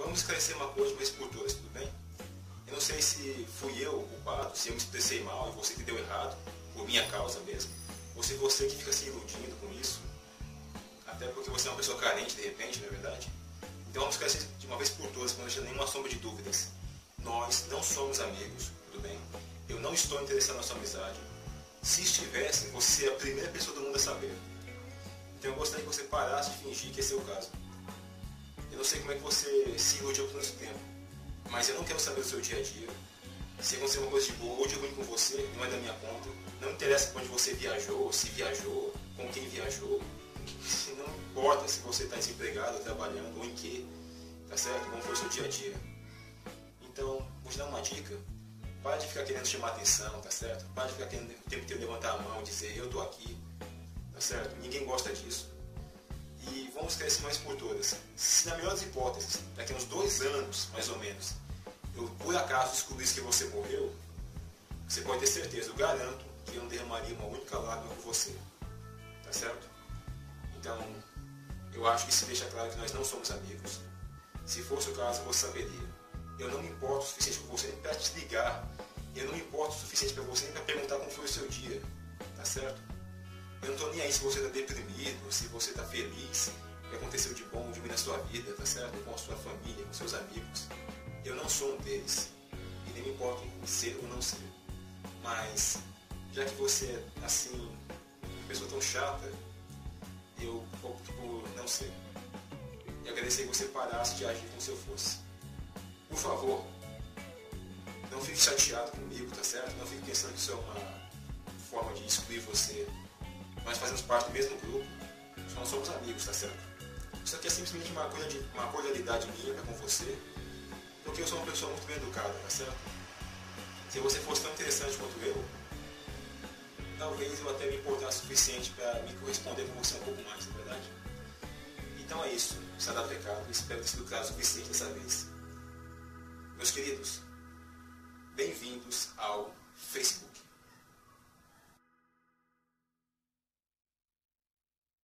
vamos esclarecer uma coisa de uma vez por todas, tudo bem? Eu não sei se fui eu o culpado, se eu me expressei mal e você entendeu errado, por minha causa mesmo, ou se você que fica se iludindo com isso, até porque você é uma pessoa carente de repente, não é verdade? Então vamos esclarecer de uma vez por todas, para não deixar nenhuma sombra de dúvidas. Nós não somos amigos, tudo bem? Eu não estou interessado na sua amizade. Se estivesse, você é a primeira pessoa do mundo a saber. Então eu gostaria que você parasse de fingir que esse é o caso. Eu não sei como é que você se iludiu por tanto tempo, mas eu não quero saber do seu dia a dia. Se acontecer uma coisa de boa ou de ruim com você, não é da minha conta. Não interessa para onde você viajou, se viajou, com quem viajou. Não importa se você está desempregado, trabalhando ou em quê, tá certo? Como foi o seu dia a dia. Então, vou te dar uma dica. Para de ficar querendo chamar atenção, tá certo? Para de ficar querendo o tempo inteiro levantar a mão e dizer eu tô aqui, tá certo? Ninguém gosta disso. E vamos esclarecer mais por todas. Se na melhor das hipóteses, daqui a uns 2 anos, mais ou menos, eu por acaso descobrisse que você morreu, você pode ter certeza, eu garanto que eu não derramaria uma única lágrima por você, tá certo? Então, eu acho que isso deixa claro que nós não somos amigos. Se fosse o caso, você saberia. Eu não me importo o suficiente para você nem para te ligar. Eu não me importo o suficiente para você nem para perguntar como foi o seu dia. Tá certo? Eu não estou nem aí se você está deprimido, se você está feliz, o que aconteceu de bom, de ruim na sua vida, tá certo? Com a sua família, com seus amigos. Eu não sou um deles. E nem me importo em ser ou não ser. Mas, já que você é assim, uma pessoa tão chata, eu opto por não ser. E agradecer que você parasse de agir como se eu fosse. Por favor, não fique chateado comigo, tá certo? Não fique pensando que isso é uma forma de excluir você. Nós fazemos parte do mesmo grupo, só não somos amigos, tá certo? Isso aqui é simplesmente uma cordialidade minha para com você, porque eu sou uma pessoa muito bem educada, tá certo? Se você fosse tão interessante quanto eu, talvez eu até me importasse o suficiente para me corresponder com você um pouco mais, não é verdade? Então é isso, está dado o recado, espero ter sido claro o suficiente dessa vez. Meus queridos, bem-vindos ao Facebook.